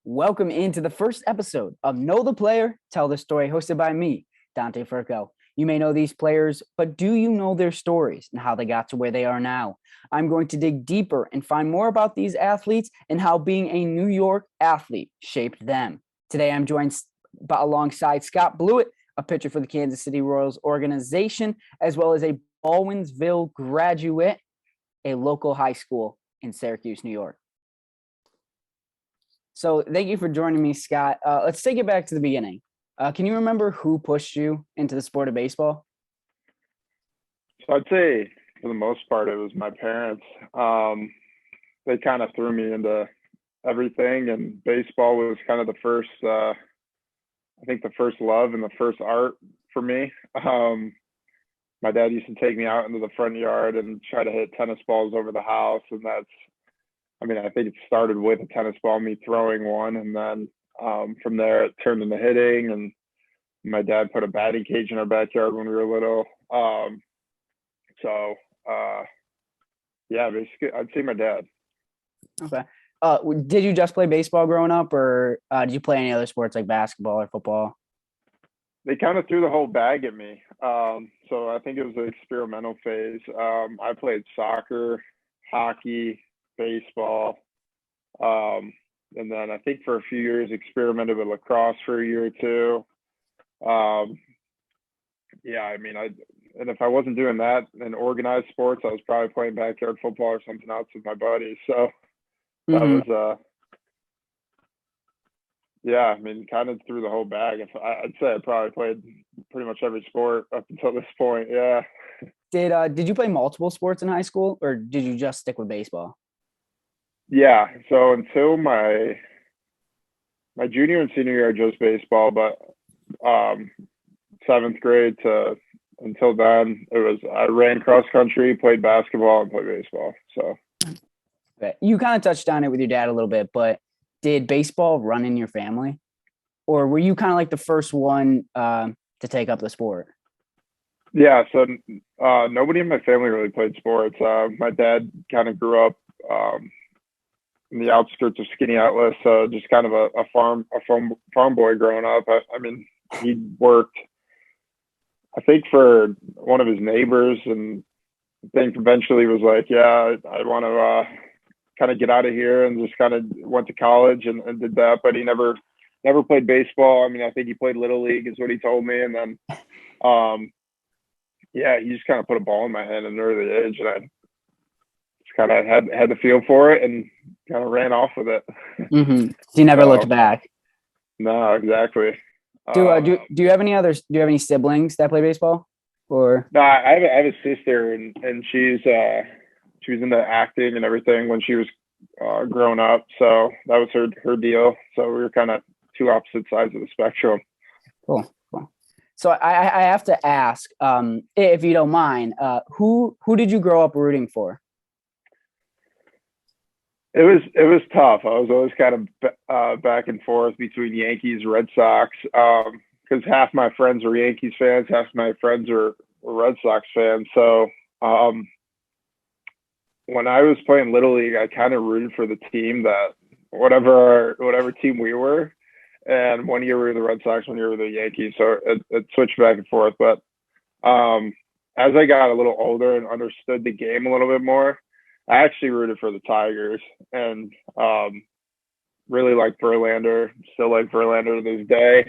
Welcome into the first episode of Know the Player, Tell the Story, hosted by me, Dante Furco. You may know these players, but do you know their stories and how they got to where they are now? I'm going to dig deeper and find more about these athletes and how being a New York athlete shaped them. Today, I'm joined alongside Scott Blewett, a pitcher for the Kansas City Royals organization, as well as a Baldwinsville graduate, a local high school in Syracuse, New York. So thank you for joining me, Scott. Let's take it back to the beginning. Can you remember who pushed you into the sport of baseball? So I'd say for the most part, it was my parents. They kind of threw me into everything, and baseball was kind of the first, the first love and the first art for me. My dad used to take me out into the front yard and try to hit tennis balls over the house, and I think it started with a tennis ball, me throwing one, and then from there it turned into hitting. And my dad put a batting cage in our backyard when we were little. Basically, I'd say my dad. Okay. Did you just play baseball growing up, or did you play any other sports like basketball or football? They kind of threw the whole bag at me. So I think it was an experimental phase. I played soccer, hockey, baseball, and then I think for a few years experimented with lacrosse for a year or two. And if I wasn't doing that in organized sports, I was probably playing backyard football or something else with my buddies. So that was kind of through the whole bag. I'd say I probably played pretty much every sport up until this point. Yeah. Did you play multiple sports in high school, or did you just stick with baseball? Yeah. So until my junior and senior year, just baseball, but seventh grade to until then, I ran cross country, played basketball, and played baseball. So okay. You kind of touched on it with your dad a little bit, but did baseball run in your family, or were you kind of like the first one to take up the sport? Yeah, so nobody in my family really played sports. My dad kind of grew up in the outskirts of Skinny Atlas, so just kind of a farm boy growing up. He worked, I think, for one of his neighbors, and I think eventually was like, yeah, I want to kind of get out of here, and just kind of went to college and did that. But he never played baseball. I think he played Little League is what he told me. And then, he just kind of put a ball in my hand at an early age, and I just kind of had the feel for it and kind of ran off with it. Mm-hmm. So you never looked back. No, exactly. Do you have any siblings that play baseball? Or no, I have a sister, and she was into acting and everything when she was growing up. So that was her deal. So we were kind of two opposite sides of the spectrum. Cool. So I have to ask, if you don't mind, who did you grow up rooting for? It was tough. I was always kind of back and forth between Yankees, Red Sox, because half my friends were Yankees fans, half my friends were Red Sox fans. So when I was playing Little League, I kind of rooted for the team that whatever team we were. And one year we were the Red Sox, one year we were the Yankees. So it switched back and forth. But as I got a little older and understood the game a little bit more, I actually rooted for the Tigers, and really like Verlander, still like Verlander to this day.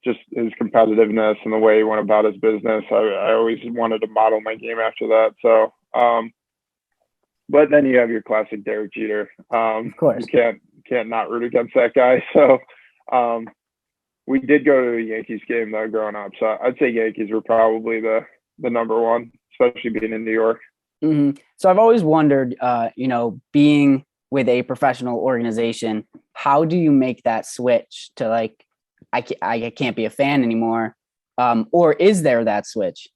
Just his competitiveness and the way he went about his business. I always wanted to model my game after that. So, but then you have your classic Derek Jeter. Of course. You can't not root against that guy. So we did go to a Yankees game though growing up. So I'd say Yankees were probably the number one, especially being in New York. Mm-hmm. So I've always wondered, being with a professional organization, how do you make that switch to like, I can't be a fan anymore, or is there that switch?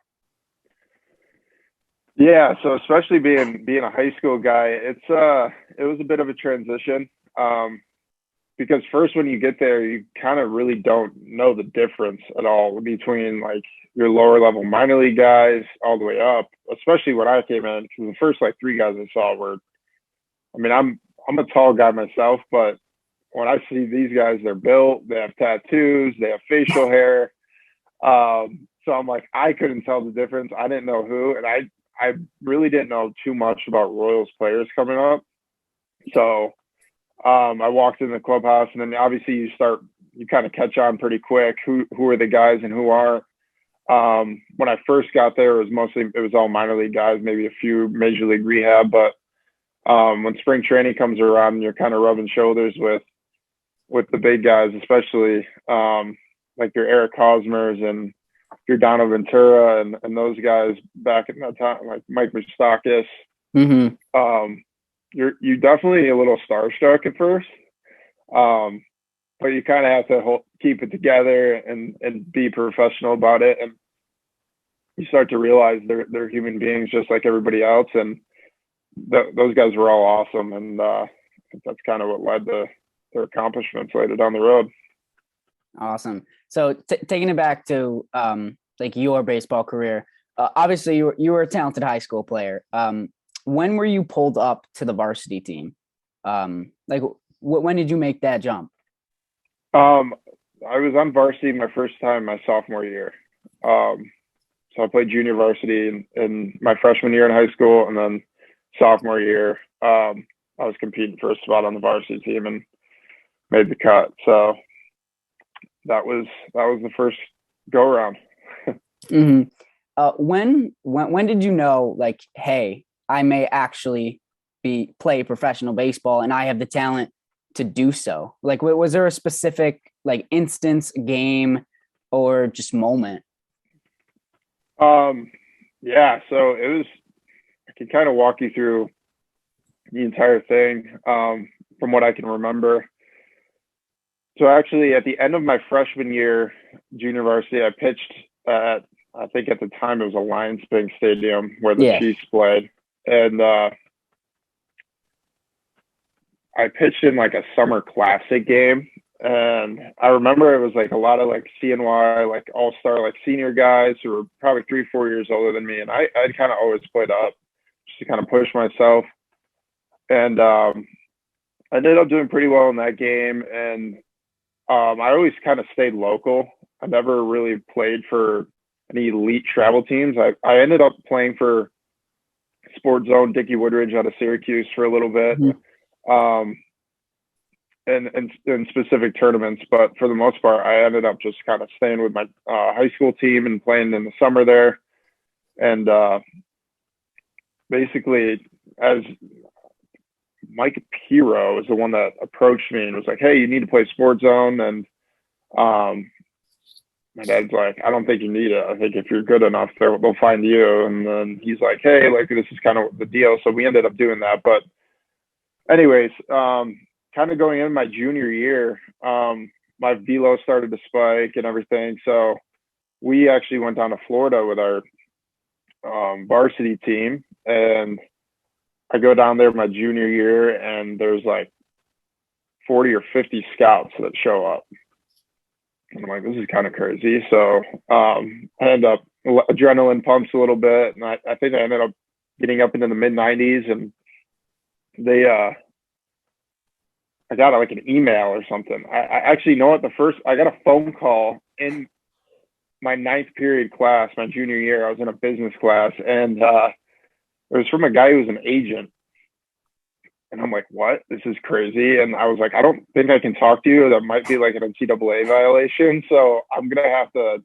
Yeah, so especially being a high school guy, it was a bit of a transition, because first when you get there, you kind of really don't know the difference at all between like your lower level minor league guys all the way up, especially when I came in, because the first like three guys I saw were, I'm I'm a tall guy myself, but when I see these guys, they're built, they have tattoos, they have facial hair. So I'm like, I couldn't tell the difference. I didn't know who, and I really didn't know too much about Royals players coming up. So I walked in the clubhouse, and then obviously you kind of catch on pretty quick who are the guys and who aren't. When I first got there, it was all minor league guys, maybe a few major league rehab. But when spring training comes around, and you're kind of rubbing shoulders with the big guys, especially like your Eric Hosmers and your Dono Ventura and those guys back in that time, like Mike Moustakas. Mm-hmm. You definitely a little starstruck at first, but you kind of have to keep it together and be professional about it. And you start to realize they're human beings just like everybody else. And those guys were all awesome. And that's kind of what led to their accomplishments later down the road. Awesome. So taking it back to like your baseball career, obviously you were a talented high school player. When were you pulled up to the varsity team? Like when did you make that jump? I was on varsity my first time my sophomore year. So I played junior varsity in my freshman year in high school, and then sophomore year, I was competing for a spot on the varsity team and made the cut. So that was the first go around. Mm-hmm. When did you know, like, hey, I may actually play professional baseball and I have the talent to do so? Like, was there a specific like instance, game, or just moment? Yeah, so I can kind of walk you through the entire thing from what I can remember. So actually, at the end of my freshman year, junior varsity, I pitched at, I think at the time it was a Lions Bank Stadium where the Chiefs played. And I pitched in like a summer classic game. And I remember it was like a lot of like CNY, like all-star, like senior guys who were probably 3-4 years older than me. And I'd kind of always played up just to kind of push myself. And I ended up doing pretty well in that game. And I always kind of stayed local. I never really played for any elite travel teams. I ended up playing for Sport Zone, Dickie Woodridge out of Syracuse for a little bit, in specific tournaments. But for the most part, I ended up just kind of staying with my high school team and playing in the summer there. And basically, as Mike Piro is the one that approached me and was like, "Hey, you need to play Sport Zone." And my dad's like, "I don't think you need it. I think if you're good enough, they'll find you." And then he's like, "Hey, like this is kind of the deal." So we ended up doing that. But anyways, kind of going in my junior year, my velo started to spike and everything. So we actually went down to Florida with our varsity team, and I go down there my junior year, and there's like 40 or 50 scouts that show up. And I'm like, this is kind of crazy. So I end up adrenaline pumps a little bit, and I think I ended up getting up into the mid 90s, and I got like an email or something. I actually know what I got a phone call in my 9th period class, my junior year. I was in a business class, and it was from a guy who was an agent. And I'm like, what? This is crazy. And I was like, I don't think I can talk to you. That might be like an NCAA violation. So I'm going to have to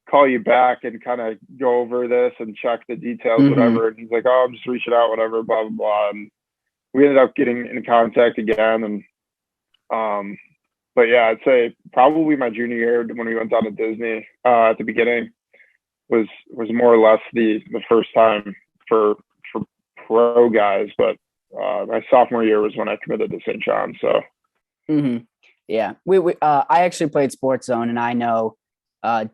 call you back and kind of go over this and check the details, whatever. And he's like, oh, I'm just reaching out, whatever, blah, blah, blah. And we ended up getting in contact again. And, but yeah, I'd say probably my junior year when we went down to Disney at the beginning was more or less the first time for pro guys. But my sophomore year was when I committed to St. John. So, yeah, I actually played Sports Zone, and I know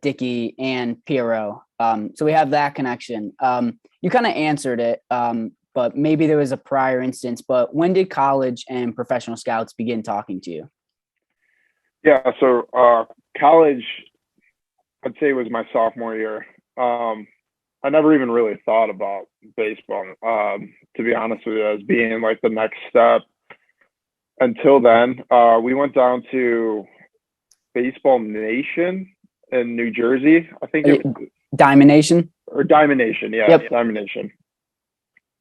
Dickie and Piero. So we have that connection. You kind of answered it, but maybe there was a prior instance. But when did college and professional scouts begin talking to you? Yeah, so college, I'd say, was my sophomore year. I never even really thought about baseball, to be honest with you, as being like the next step. until then, we went down to Baseball Nation in New Jersey. I think it was, Diamond Nation? or Diamond Nation. Yeah, Yep. Diamond Nation.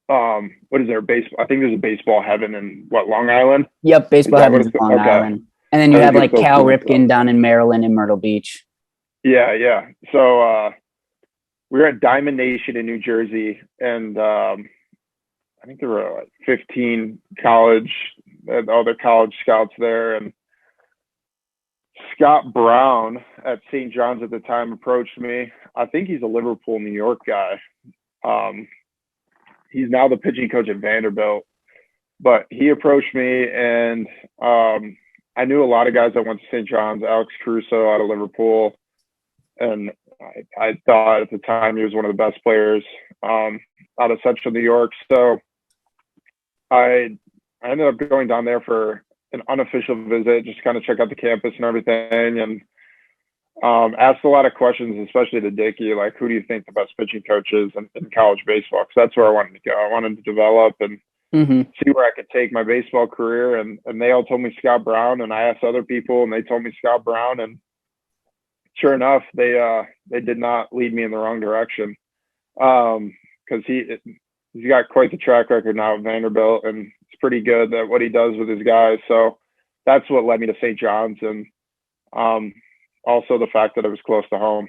What is there? Baseball. I think there's a Baseball Heaven in Long Island. Yep, Baseball Heaven's in Long Island. And then you have like Cal Ripken down in Maryland in Myrtle Beach. Yeah. So we were at Diamond Nation in New Jersey, and I think there were like 15 other college scouts there, and Scott Brown at St. John's at the time approached me. I think he's a Liverpool, New York guy. He's now the pitching coach at Vanderbilt, but he approached me, and I knew a lot of guys that went to St. John's. Alex Caruso out of Liverpool, and I thought at the time he was one of the best players out of Central New York. So I ended up going down there for an unofficial visit, just kind of check out the campus and everything, and asked a lot of questions, especially to Dickie, like, who do you think the best pitching coach is in college baseball? Because that's where I wanted to go. I wanted to develop and see where I could take my baseball career. And they all told me Scott Brown, and I asked other people, and they told me Scott Brown. And sure enough, they did not lead me in the wrong direction, because he's got quite the track record now at Vanderbilt, and it's pretty good at what he does with his guys. So that's what led me to St. John's, and also the fact that it was close to home.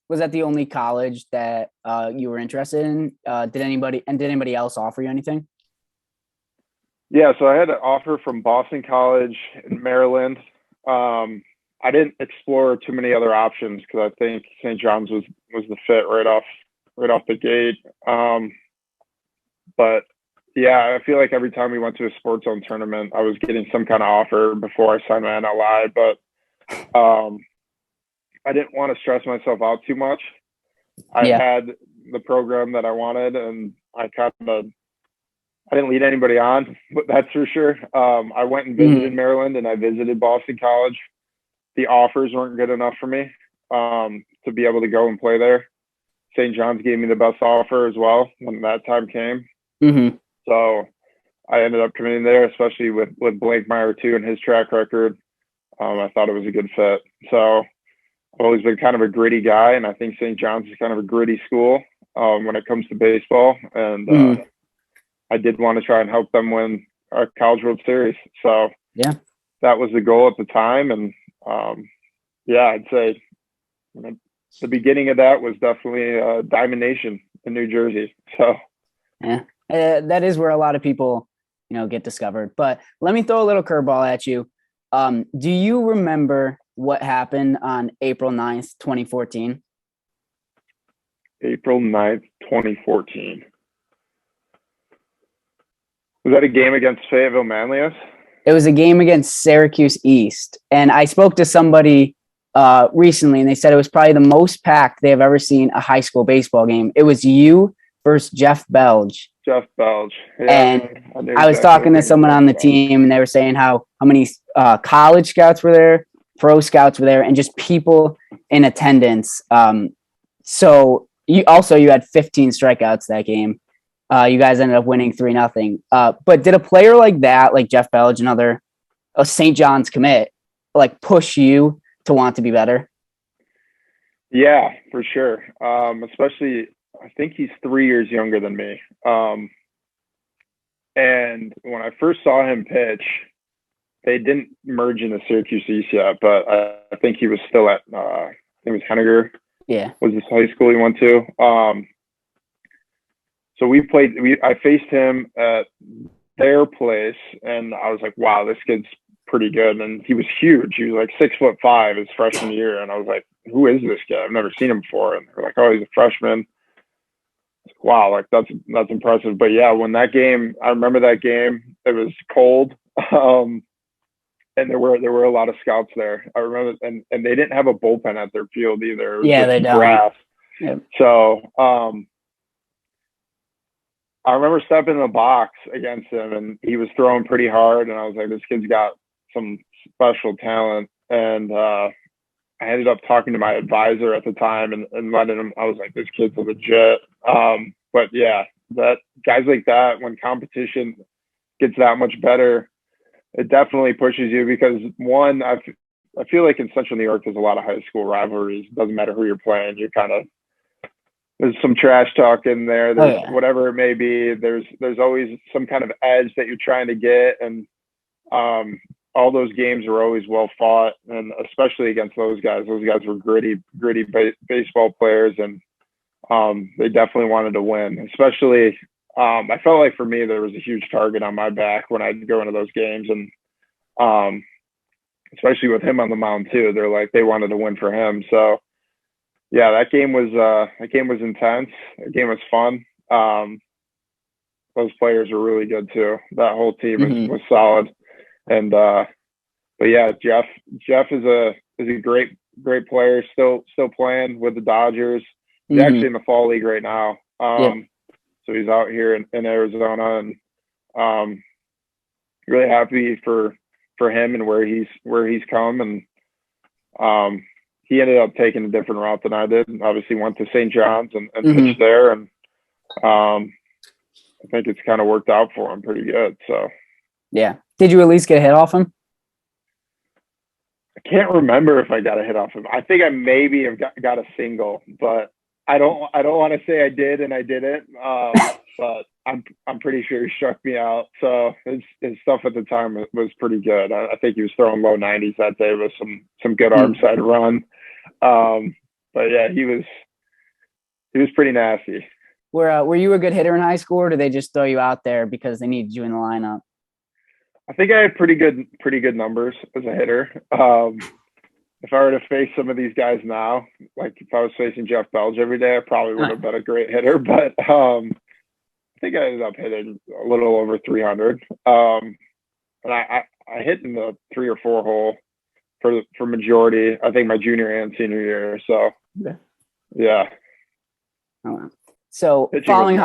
Was that the only college that you were interested in? Did anybody else offer you anything? Yeah, so I had an offer from Boston College in Maryland. I didn't explore too many other options because I think St. John's was the fit right off the gate. But yeah, I feel like every time we went to a Sports Zone tournament, I was getting some kind of offer before I signed my NLI. But I didn't want to stress myself out too much. I had the program that I wanted, and I didn't lead anybody on, but that's for sure. I went and visited Maryland, and I visited Boston College. The offers weren't good enough for me to be able to go and play there. St. John's gave me the best offer as well when that time came. So I ended up committing there, especially with Blankmeyer too and his track record. I thought it was a good fit. So I've always been kind of a gritty guy, and I think St. John's is kind of a gritty school when it comes to baseball. And I did want to try and help them win our College World Series. So that was the goal at the time. And I'd say the beginning of that was definitely Diamond Nation in New Jersey. So that is where a lot of people, get discovered. But let me throw a little curveball at you. Do you remember what happened on April 9th, 2014? April 9th, 2014. Was that a game against Fayetteville Manlius? It was a game against Syracuse East. And I spoke to somebody recently, and they said it was probably the most packed they have ever seen a high school baseball game. It was you versus Jeff Belge. Jeff Belge. Yeah, and I was talking to someone on the team, and they were saying how many college scouts were there, pro scouts were there, and just people in attendance. So you had 15 strikeouts that game. You guys ended up winning 3-0. But did a player like that, like Jeff Belge, another St. John's commit, like push you to want to be better? Yeah, for sure. Especially, I think he's 3 years younger than me. And when I first saw him pitch, they didn't merge into Syracuse East yet, but I think he was still at, I think it was Henniger. Yeah. Was this high school he went to? So I faced him at their place, and I was like, wow, this kid's pretty good. And he was huge. He was like 6'5" his freshman year. And I was like, who is this guy? I've never seen him before. And they're like, oh, he's a freshman. Wow, like that's impressive. But yeah, when that game, I remember that game, it was cold. And there were a lot of scouts there. I remember, and they didn't have a bullpen at their field either. It was they don't. Grass. Yep. So I remember stepping in the box against him, and he was throwing pretty hard, and I was like, this kid's got some special talent. And I ended up talking to my advisor at the time and letting him, I was like, this kid's legit. But yeah, that guys like that, when competition gets that much better, it definitely pushes you because one, I feel like in Central New York, there's a lot of high school rivalries. It doesn't matter who you're playing. You're kind of there's some trash talk in there. Oh There's yeah. whatever it may be. There's always some kind of edge that you're trying to get, and all those games were always well fought, and especially against those guys. Those guys were gritty baseball players, and they definitely wanted to win. Especially, I felt like for me there was a huge target on my back when I'd go into those games, and especially with him on the mound too. They're like they wanted to win for him. So yeah, that game was intense. The game was fun. Those players were really good too. That whole team was solid. And but yeah, Jeff is a great player. Still playing with the Dodgers. He's actually in the fall league right now. So he's out here in Arizona, and really happy for him and where he's come. And he ended up taking a different route than I did. And obviously went to St. John's and pitched there, and I think it's kind of worked out for him pretty good. So yeah, did you at least get a hit off him? I can't remember if I got a hit off him. I think I maybe have got a single, but I don't want to say I did and I didn't. But I'm pretty sure he struck me out. So his stuff at the time was pretty good. I think he was throwing low 90s that day with some good arm side run. But yeah, he was pretty nasty. Were you a good hitter in high school, or did they just throw you out there because they needed you in the lineup? I think I had pretty good numbers as a hitter. If I were to face some of these guys now, like if I was facing Jeff Belge every day, I probably would have been a great hitter. But I think I ended up hitting a little over 300. And I hit in the 3 or 4 hole for majority. I think my junior and senior year. So yeah. Oh, so following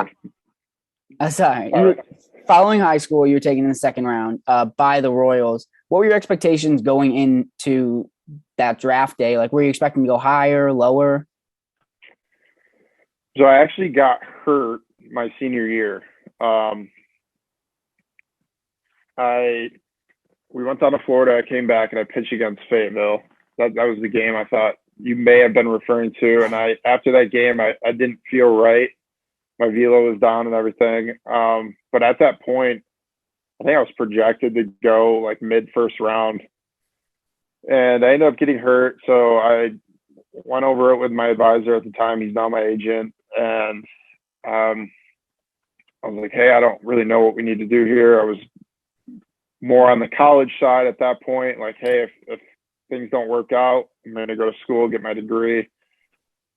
high school, you were taken in the second round by the Royals. What were your expectations going into that draft day? Like, were you expecting to go higher, lower? So I actually got hurt my senior year. We went down to Florida. I came back and I pitched against Fayetteville. That was the game I thought you may have been referring to. And after that game, I didn't feel right. My velo was down and everything. But at that point, I think I was projected to go like mid first round, and I ended up getting hurt. So I went over it with my advisor at the time. He's now my agent. And I was like, hey, I don't really know what we need to do here. I was more on the college side at that point. Like, hey, if things don't work out, I'm going to go to school, get my degree. If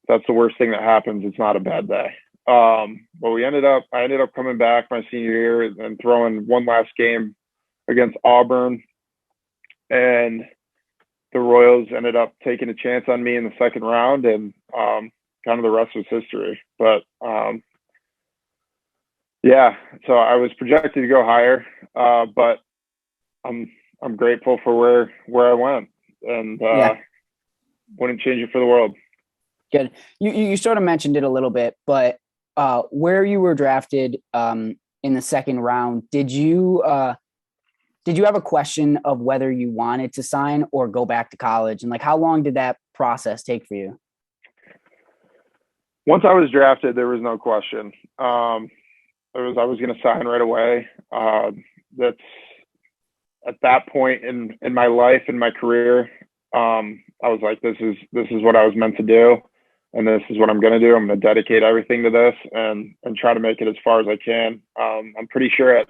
that's the worst thing that happens, it's not a bad day. But I ended up coming back my senior year and throwing one last game against Auburn, and the Royals ended up taking a chance on me in the second round, and kind of the rest was history. But yeah, so I was projected to go higher, but I'm grateful for where I went, and wouldn't change it for the world. Good. You sort of mentioned it a little bit, but where you were drafted in the second round, did you have a question of whether you wanted to sign or go back to college? And like, how long did that process take for you? Once I was drafted, there was no question. I was going to sign right away. That's at that point in my life, in my career. I was like, this is what I was meant to do, and this is what I'm going to do. I'm going to dedicate everything to this and try to make it as far as I can. I'm pretty sure at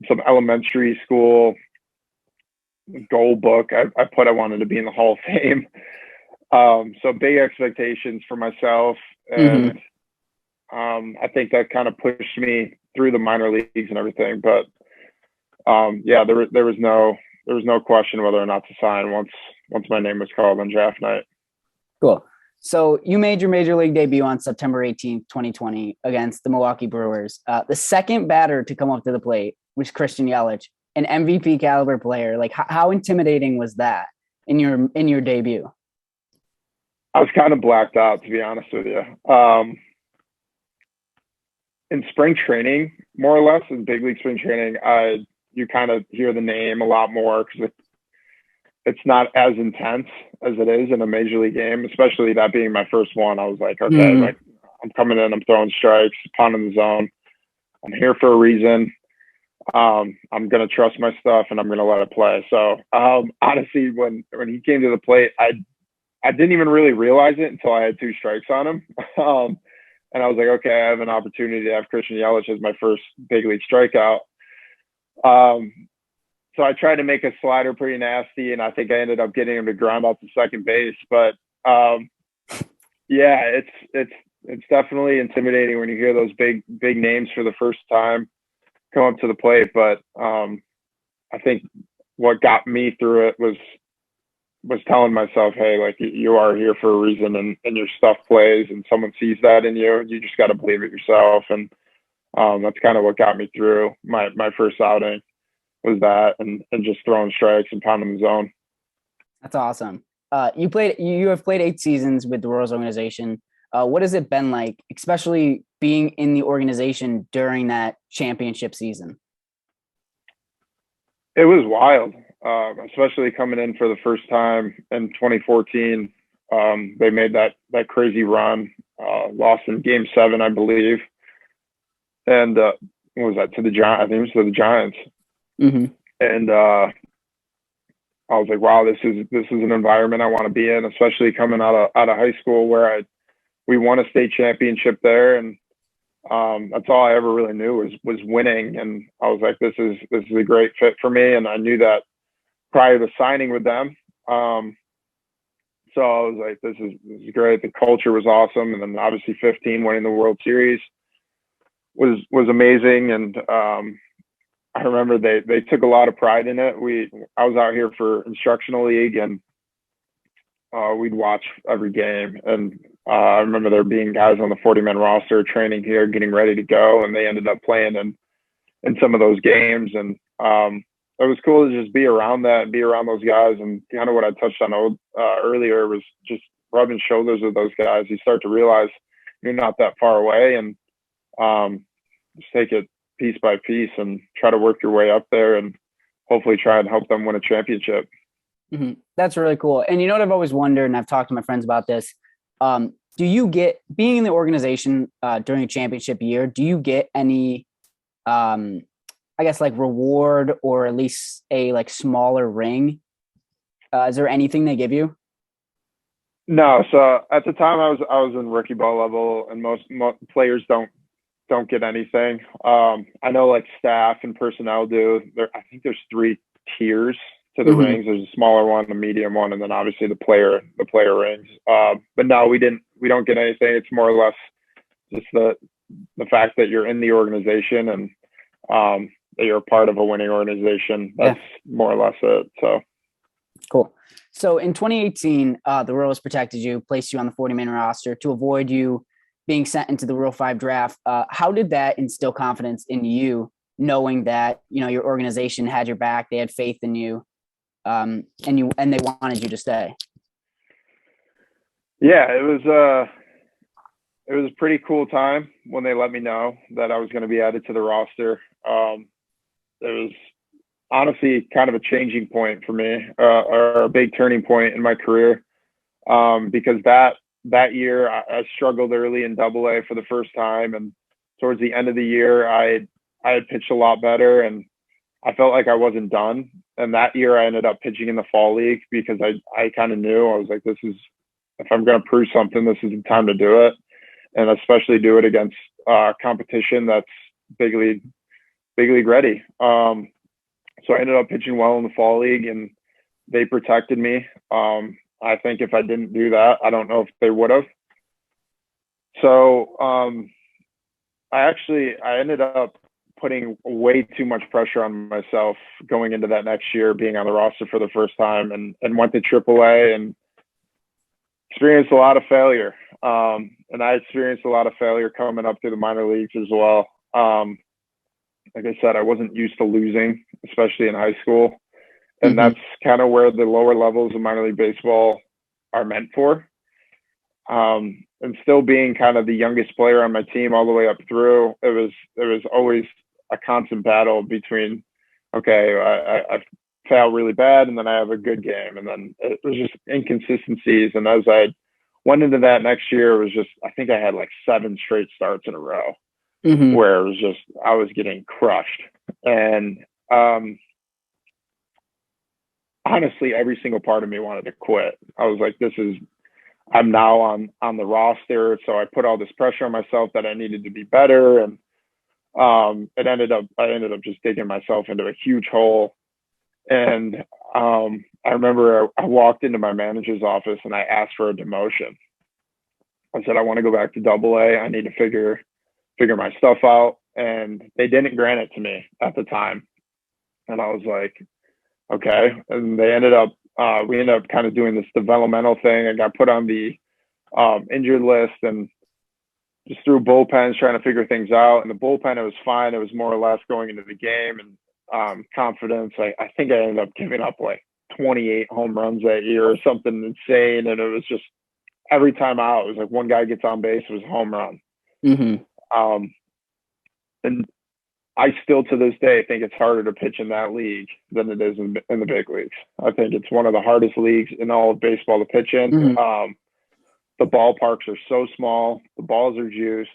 some elementary school goal book, I put I wanted to be in the Hall of Fame. So big expectations for myself, and I think that kind of pushed me through the minor leagues and everything. But yeah, there was no question whether or not to sign once my name was called on draft night. Cool. So you made your major league debut on September 18th, 2020 against the Milwaukee Brewers. The second batter to come up to the plate was Christian Yelich, an MVP caliber player. Like, how intimidating was that in your debut? I was kind of blacked out, to be honest with you. In spring training, more or less, in big league spring training, I you kind of hear the name a lot more because it's not as intense as it is in a major league game, especially that being my first one. I was like, okay, like I'm coming in, I'm throwing strikes, pounding the zone. I'm here for a reason. I'm going to trust my stuff and I'm going to let it play. So, honestly, when he came to the plate, I didn't even really realize it until I had 2 strikes on him. And I was like, okay, I have an opportunity to have Christian Yelich as my first big league strikeout. So I tried to make a slider pretty nasty, and I think I ended up getting him to ground out to second base. But yeah, it's definitely intimidating when you hear those big names for the first time come up to the plate. But I think what got me through it was telling myself, hey, like you are here for a reason, and your stuff plays, and someone sees that in you. You just got to believe it yourself, and that's kind of what got me through my first outing was that, and just throwing strikes and pounding the zone. That's awesome. You have played 8 seasons with the Royals organization. What has it been like, especially being in the organization during that championship season? It was wild, especially coming in for the first time in 2014. They made that crazy run, lost in Game 7, I believe, and what was that, to the Giants? I think it was to the Giants. Mm-hmm. And I was like, wow, this is an environment I want to be in, especially coming out of high school where we won a state championship there, and that's all I ever really knew was winning. And I was like, this is a great fit for me, and I knew that prior to signing with them. So I was like, this is great. The culture was awesome, and then obviously 15 winning the World Series was amazing. And I remember they took a lot of pride in it. I was out here for instructional league, and we'd watch every game. And I remember there being guys on the 40-man roster training here, getting ready to go, and they ended up playing in some of those games. And it was cool to just be around that and be around those guys. And kind of what I touched on earlier was just rubbing shoulders with those guys. You start to realize you're not that far away, and just take it piece by piece and try to work your way up there and hopefully try and help them win a championship. Mm-hmm. That's really cool. And you know what I've always wondered, and I've talked to my friends about this. Do you get, being in the organization during a championship year, do you get any, I guess, like reward or at least a like smaller ring? Is there anything they give you? No. So at the time I was in rookie ball level, and most players don't get anything. I know like staff and personnel do. I think there's 3 tiers to the rings. There's a smaller one, a medium one, and then obviously the player rings. But no, we don't get anything. It's more or less just the fact that you're in the organization and that you're a part of a winning organization. That's more or less it. So cool. So in 2018, the Royals protected you, placed you on the 40-man roster to avoid you being sent into the Rule 5 draft. How did that instill confidence in you, knowing that, you know, your organization had your back, they had faith in you, and they wanted you to stay? Yeah, it was a pretty cool time when they let me know that I was going to be added to the roster. It was honestly kind of a changing point for me, or a big turning point in my career, because that year I struggled early in Double-A for the first time, and towards the end of the year I had pitched a lot better, and I felt like I wasn't done. And that year I ended up pitching in the fall league because I kind of knew, I was like, if I'm going to prove something, this is the time to do it, and especially do it against competition that's big league ready. So I ended up pitching well in the fall league, and they protected me. I think if I didn't do that, I don't know if they would have. So I ended up putting way too much pressure on myself going into that next year, being on the roster for the first time, and went to AAA and experienced a lot of failure. And I experienced a lot of failure coming up through the minor leagues as well. Like I said, I wasn't used to losing, especially in high school. And that's kind of where the lower levels of minor league baseball are meant for. And still being kind of the youngest player on my team all the way up through, it was always a constant battle between okay, I fail really bad and then I have a good game. And then it was just inconsistencies. And as I went into that next year, it was just, I think I had like 7 straight starts in a row Mm-hmm. where it was just, I was getting crushed. And honestly, every single part of me wanted to quit. I was like, I'm now on the roster. So I put all this pressure on myself that I needed to be better. And I ended up just digging myself into a huge hole. And I remember I walked into my manager's office and I asked for a demotion. I said, I want to go back to AA. I need to figure my stuff out. And they didn't grant it to me at the time. And I was like, okay. And we ended up kind of doing this developmental thing. I got put on the injured list and just threw bullpens trying to figure things out. And the bullpen, it was fine. It was more or less going into the game and confidence. I think I ended up giving up like 28 home runs that year or something insane. And it was just every time out, it was like one guy gets on base, it was a home run. Mm-hmm. And I still to this day think it's harder to pitch in that league than it is in the big leagues. I think it's one of the hardest leagues in all of baseball to pitch in. Mm-hmm. The ballparks are so small, the balls are juiced,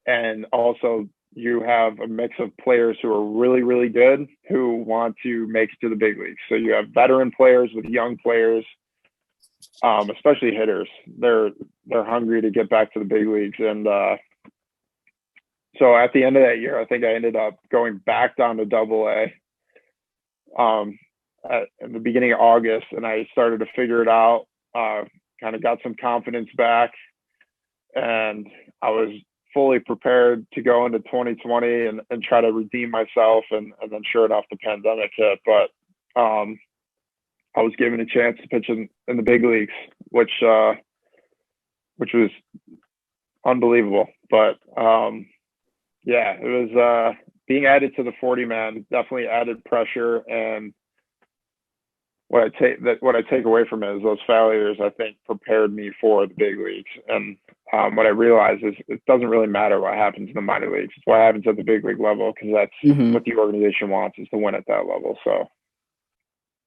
and also you have a mix of players who are really, really good who want to make it to the big leagues. So you have veteran players with young players, especially hitters. They're hungry to get back to the big leagues. And so at the end of that year, I think I ended up going back down to AA in the beginning of August, and I started to figure it out. Kind of got some confidence back, and I was fully prepared to go into 2020 and try to redeem myself. And then sure enough, the pandemic hit. But I was given a chance to pitch in the big leagues, which was unbelievable. But yeah, it was being added to the 40-man definitely added pressure. And what I take away from it is those failures, I think, prepared me for the big leagues. And what I realized is it doesn't really matter what happens in the minor leagues. It's what happens at the big league level, because that's Mm-hmm. what the organization wants, is to win at that level. So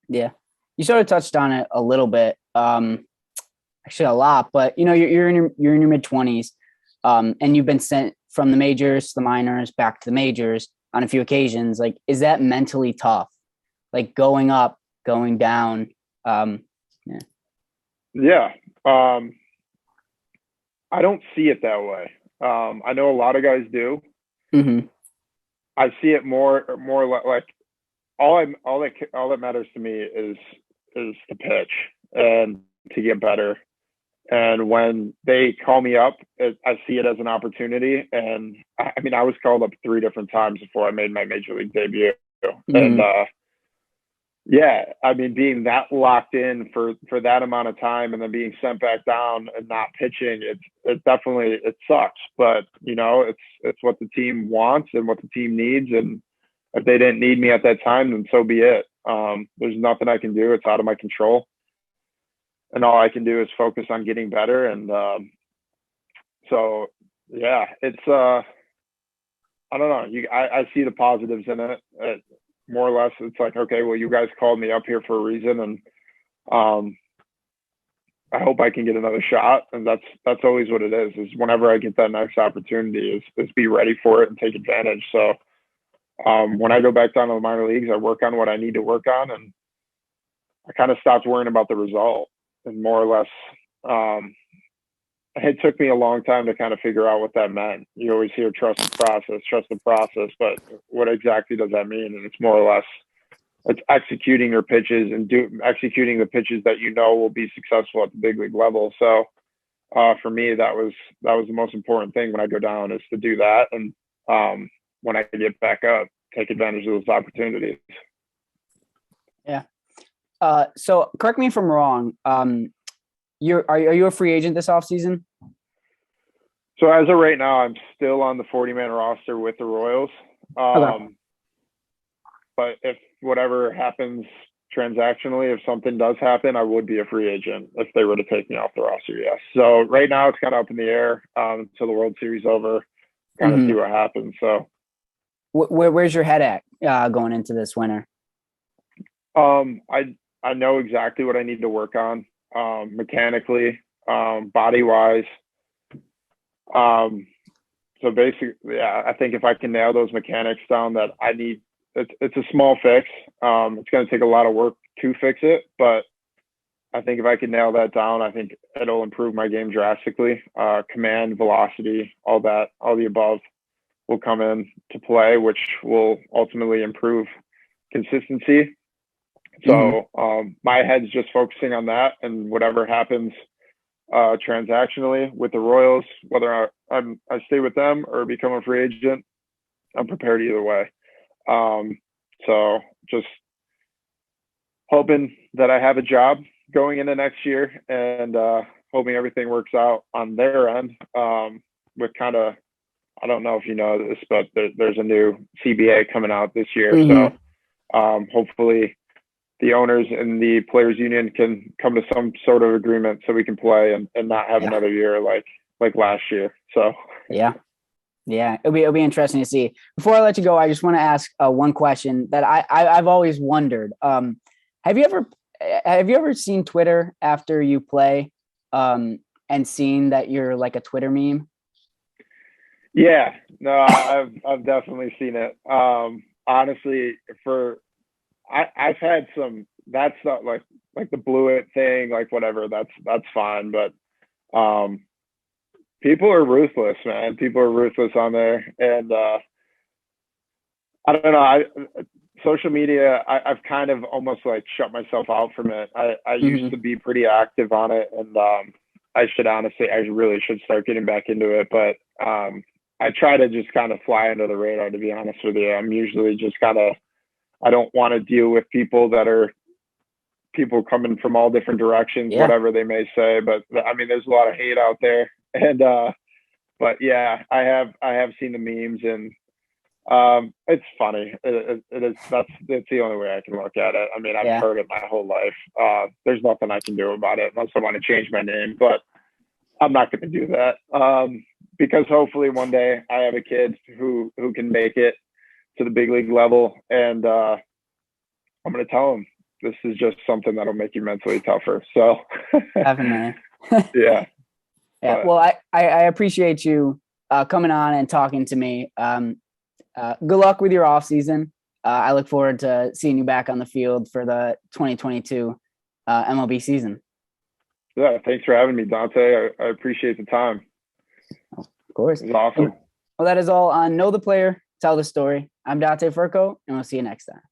Yeah, you sort of touched on it a little bit, actually a lot. But you're in your mid-20s, and you've been sent from the majors to the minors back to the majors on a few occasions. Like, is that mentally tough? Like going up, going down. Yeah. I don't see it that way. I know a lot of guys do. Mm-hmm. I see it more like all that matters to me is to pitch and to get better. And when they call me up, I see it as an opportunity. And I mean, I was called up 3 different times before I made my major league debut. Mm-hmm. And yeah, I mean, being that locked in for that amount of time and then being sent back down and not pitching, it definitely, it sucks. But it's what the team wants and what the team needs. And if they didn't need me at that time, then so be it. There's nothing I can do. It's out of my control. And all I can do is focus on getting better. And so, yeah, it's I don't know. I see the positives in it. More or less, it's like, okay, well, you guys called me up here for a reason, and I hope I can get another shot. And that's always what it is whenever I get that next opportunity is be ready for it and take advantage. So when I go back down to the minor leagues, I work on what I need to work on, and I kind of stopped worrying about the result. And more or less, it took me a long time to kind of figure out what that meant. You always hear trust the process, but what exactly does that mean? And it's more or less, it's executing your pitches and executing the pitches that will be successful at the big league level. So for me, that was the most important thing when I go down, is to do that. And when I get back up, take advantage of those opportunities. Yeah. So correct me if I'm wrong. Are you a free agent this offseason? So as of right now, I'm still on the 40-man roster with the Royals. Okay. But if whatever happens transactionally, if something does happen, I would be a free agent if they were to take me off the roster. Yes. So right now it's kind of up in the air until the World Series over. Kind of see what happens. So Where's your head at going into this winter? I know exactly what I need to work on, mechanically, body wise. So basically, yeah, I think if I can nail those mechanics down that I need, it's a small fix. It's going to take a lot of work to fix it, but I think if I can nail that down, I think it'll improve my game drastically. Command, velocity, all that, all the above will come in to play, which will ultimately improve consistency. So my head's just focusing on that, and whatever happens transactionally with the Royals, whether I stay with them or become a free agent, I'm prepared either way. So just hoping that I have a job going into next year, and hoping everything works out on their end. With kind of, I don't know if you know this, but there's a new CBA coming out this year. So hopefully the owners and the players union can come to some sort of agreement so we can play and not have another year like last year. So yeah, it'll be interesting to see. Before I let you go, I just want to ask one question that I've always wondered. Have you ever seen Twitter after you play, and seen that you're like a Twitter meme? Yeah, no, I've definitely seen it. Honestly, I've had some. That's not like the Blewett thing, like whatever. That's fine, but people are ruthless, man. People are ruthless on there, and I don't know. Social media, I've kind of almost like shut myself out from it. I used to be pretty active on it, and I really should start getting back into it, but I try to just kind of fly under the radar, to be honest with you. I'm usually just kind of, I don't want to deal with people coming from all different directions, whatever they may say. But I mean, there's a lot of hate out there, and but yeah, I have seen the memes, and it's funny. It is. That's the only way I can look at it. I mean, I've heard it my whole life. There's nothing I can do about it unless I want to change my name, but I'm not going to do that. Because hopefully one day I have a kid who can make it to the big league level, and I'm going to tell him this is just something that'll make you mentally tougher. So definitely. Yeah. Well, I appreciate you coming on and talking to me. Good luck with your off season. I look forward to seeing you back on the field for the 2022 MLB season. Yeah, thanks for having me, Dante. I appreciate the time. Of course. It was awesome. Well, that is all on Know the Player, Tell the Story. I'm Dante Furco, and we'll see you next time.